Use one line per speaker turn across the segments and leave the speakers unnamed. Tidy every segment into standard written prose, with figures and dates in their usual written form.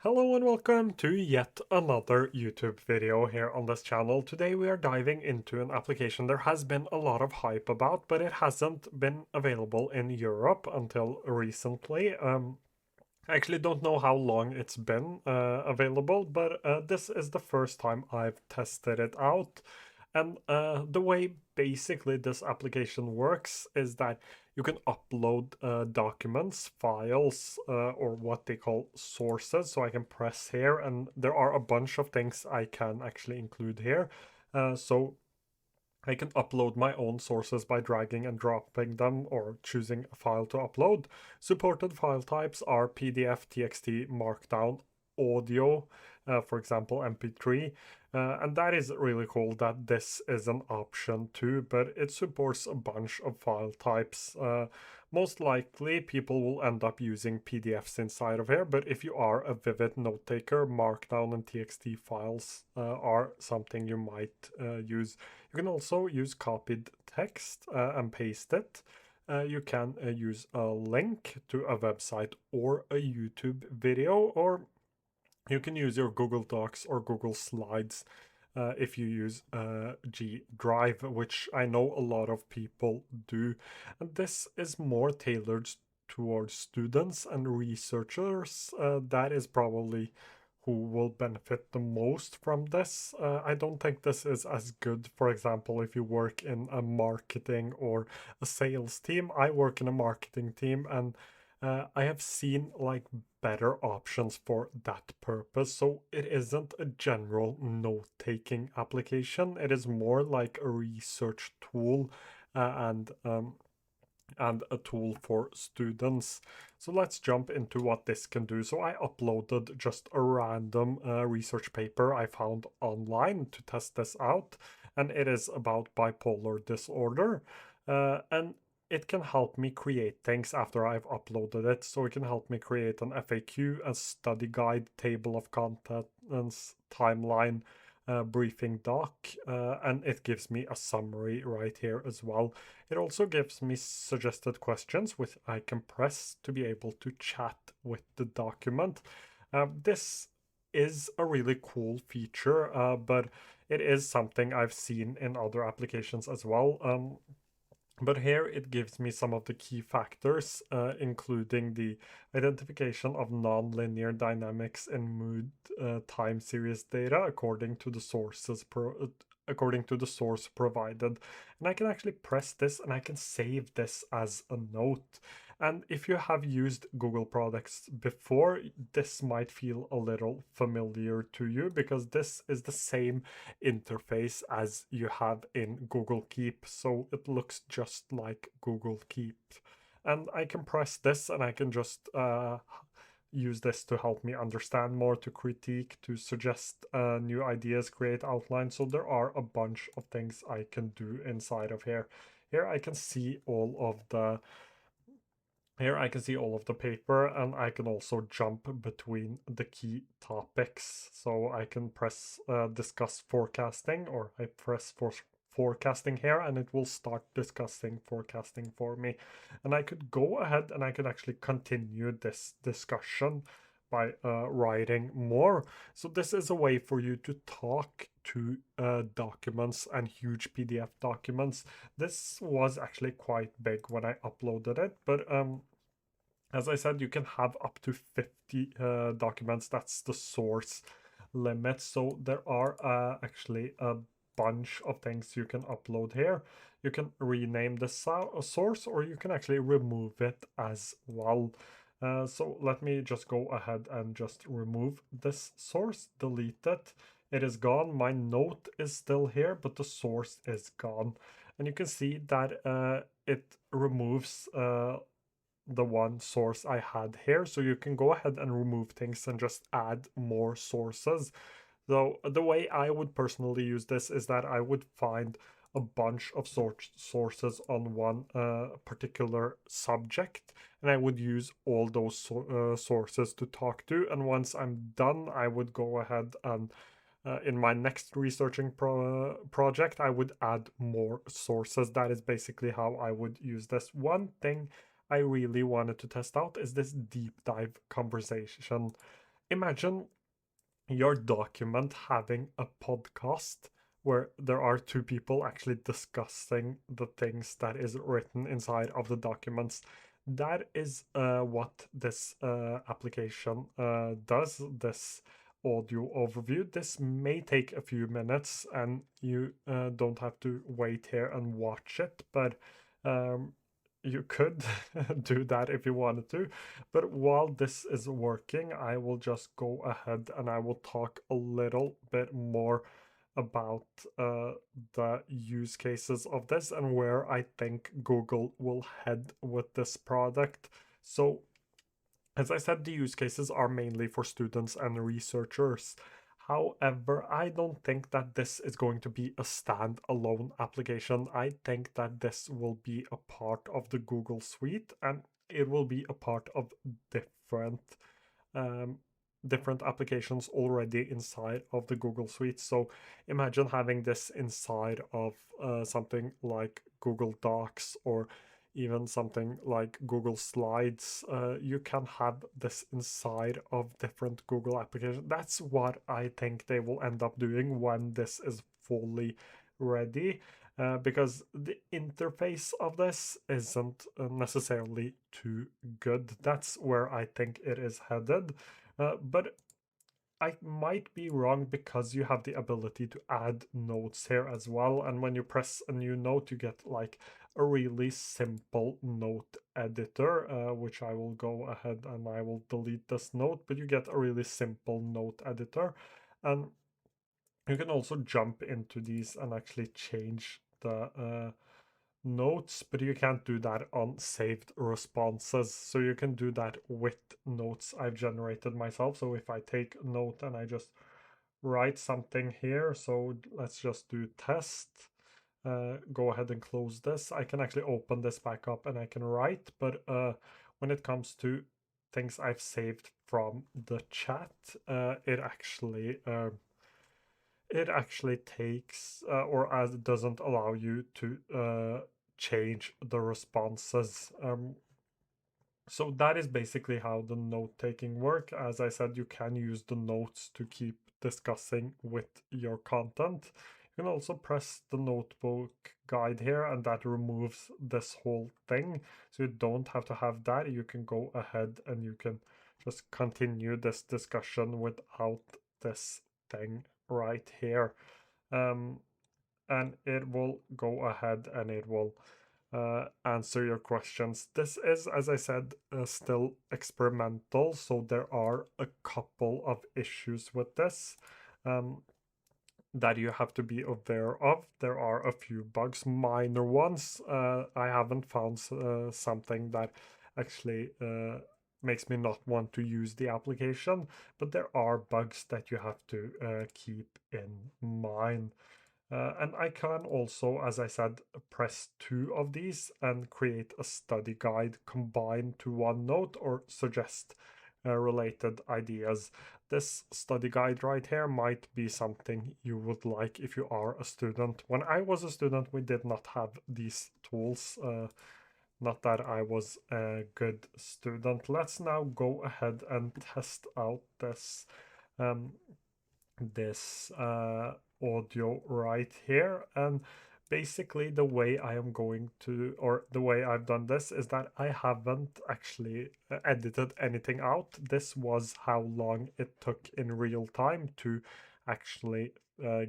Hello and welcome to yet another YouTube video here on this channel. Today we are diving into an application there has been a lot of hype about, but it hasn't been available in Europe until recently. I actually don't know how long it's been available, but this is the first time I've tested it out. And the way basically this application works is that you can upload documents, files, or what they call sources. So I can press here, and there are a bunch of things I can actually include here. So I can upload my own sources by dragging and dropping them or choosing a file to upload. Supported file types are PDF, TXT, Markdown, audio, for example, MP3. And that is really cool that this is an option too, but it supports a bunch of file types. Most likely, people will end up using PDFs inside of here, but if you are a Vivid note taker, Markdown and TXT files are something you might use. You can also use copied text and paste it. You can use a link to a website or a YouTube video, or you can use your Google Docs or Google Slides if you use G Drive, which I know a lot of people do. And this is more tailored towards students and researchers. That is probably who will benefit the most from this. I don't think this is as good, for example, if you work in a marketing or a sales team. I work in a marketing team, and I have seen like better options for that purpose. So it isn't a general note-taking application. It is more like a research tool and a tool for students. So let's jump into what this can do. So I uploaded just a random research paper I found online to test this out, and it is about bipolar disorder. And it can help me create things after I've uploaded it. So it can help me create an FAQ, a study guide, table of contents, timeline, briefing doc, and it gives me a summary right here as well. It also gives me suggested questions which I can press to be able to chat with the document. This is a really cool feature, but it is something I've seen in other applications as well. But here it gives me some of the key factors, including the identification of nonlinear dynamics in mood time series data according to the according to the source provided. And I can actually press this and I can save this as a note. And if you have used Google products before, this might feel a little familiar to you because this is the same interface as you have in Google Keep. So it looks just like Google Keep. And I can press this and I can just use this to help me understand more, to critique, to suggest new ideas, create outlines. So there are a bunch of things I can do inside of here. Here I can see all of the paper, and I can also jump between the key topics. So I can press discuss forecasting, or I press for forecasting here, and it will start discussing forecasting for me. And I could go ahead and I could actually continue this discussion by writing more. So this is a way for you to talk to documents and huge PDF documents. This was actually quite big when I uploaded it, but as I said, you can have up to 50 documents. That's the source limit. So there are actually a bunch of things you can upload here. You can rename the source, or you can actually remove it as well. So let me just go ahead and just remove this source, delete it. It is gone. My note is still here, but the source is gone. And you can see that it removes the one source I had here. So you can go ahead and remove things and just add more sources. So the way I would personally use this is that I would find a bunch of sources on one particular subject, and I would use all those sources to talk to. And once I'm done, I would go ahead and in my next researching project, I would add more sources. That is basically how I would use this. One thing I really wanted to test out is this deep dive conversation. imagine your document having a podcast where there are two people actually discussing the things that is written inside of the documents. That is what this application does, this audio overview. This may take a few minutes and you don't have to wait here and watch it, but you could do that if you wanted to. But while this is working, I will just go ahead and I will talk a little bit more about the use cases of this and where I think Google will head with this product. So, as I said, the use cases are mainly for students and researchers. However, I don't think that this is going to be a standalone application. I think that this will be a part of the Google Suite and it will be a part of different um, different applications already inside of the Google Suite. So imagine having this inside of something like Google Docs or even something like Google Slides. You can have this inside of different Google applications. That's what I think they will end up doing when this is fully ready. Because the interface of this isn't necessarily too good. That's where I think it is headed. But I might be wrong because you have the ability to add notes here as well. And when you press a new note, you get like a really simple note editor, which I will go ahead and I will delete this note, but you get a really simple note editor. And you can also jump into these and actually change the notes, but you can't do that on saved responses. So you can do that with notes I've generated myself. So if I take a note and I just write something here, so let's just do test, go ahead and close this. I can actually open this back up and I can write, but when it comes to things I've saved from the chat, it actually takes or as it doesn't allow you to change the responses. So that is basically how the note taking work. As I said, you can use the notes to keep discussing with your content. You can also press the notebook guide here and that removes this whole thing. So you don't have to have that. You can go ahead and you can just continue this discussion without this thing right here. And it will go ahead and it will answer your questions. This is, as I said, still experimental, so there are a couple of issues with this that you have to be aware of. There are a few bugs, minor ones. I haven't found something that actually makes me not want to use the application, but there are bugs that you have to keep in mind. And I can also, as I said, press two of these and create a study guide combined to OneNote or suggest related ideas. This study guide right here might be something you would like if you are a student. When I was a student, we did not have these tools. Not that I was a good student. Let's now go ahead and test out this audio right here. And basically the way I am going to, or the way I've done this is that I haven't actually edited anything out. This was how long it took in real time to actually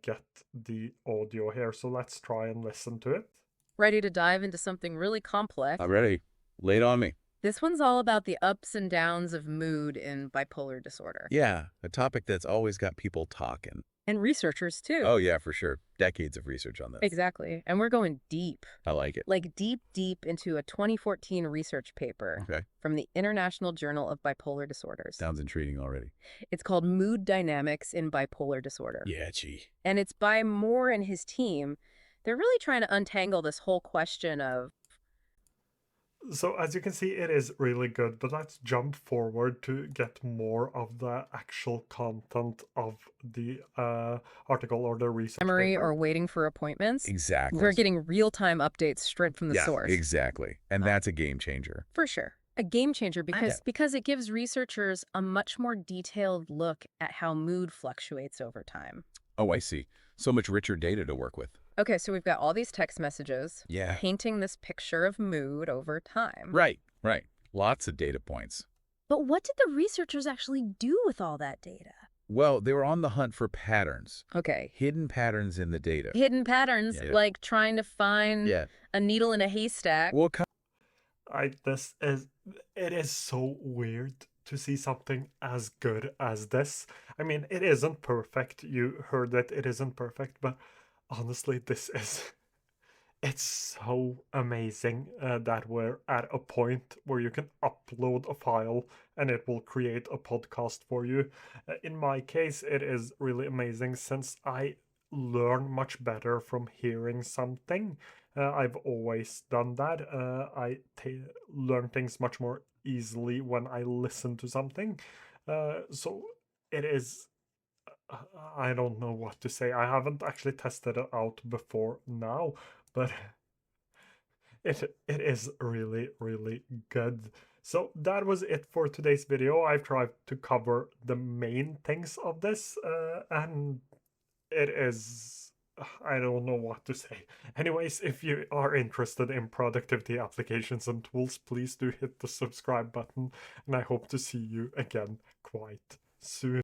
get the audio here. So let's try and listen to it.
Ready to dive into something really complex?
I'm ready. Lay it on me.
This one's all about the ups and downs of mood in bipolar disorder.
Yeah, a topic that's always got people talking.
And researchers, too.
Oh, yeah, for sure. Decades of research on this.
Exactly. And we're going deep.
I like it.
Like deep into a 2014 research paper from the International Journal of Bipolar Disorders.
Sounds intriguing already.
It's called Mood Dynamics in Bipolar Disorder.
Yeah, gee.
And it's by Moore and his team. They're really trying to untangle this whole question of...
So as you can see, it is really good, but let's jump forward to get more of the actual content of the article or the research
memory
paper.
or waiting for appointments.
Exactly.
We're getting real-time updates straight from the source.
Exactly. And that's a game changer.
For sure. A game changer
Yeah.
because it gives researchers a much more detailed look at how mood fluctuates over time.
Oh, I see. So much richer data to work with.
Okay, so we've got all these text messages
Yeah.
painting this picture of mood over time.
Right, right. Lots of data points.
But what did the researchers actually do with all that data?
Well, they were on the hunt for patterns.
Okay.
Hidden patterns in the data.
Hidden patterns,
Yeah.
like trying to find
Yeah.
a needle in a haystack.
Well,
It is so weird to see something as good as this. I mean, it isn't perfect. You heard that it isn't perfect, but honestly, it's so amazing that we're at a point where you can upload a file and it will create a podcast for you. In my case, it is really amazing since I learn much better from hearing something. I've always done that. Learn things much more easily when I listen to something. So it is. I don't know what to say. I haven't actually tested it out before now, but it is really, really good. So that was it for today's video. I've tried to cover the main things of this, and it is. I don't know what to say. Anyways, if you are interested in productivity applications and tools, please do hit the subscribe button, and I hope to see you again quite soon.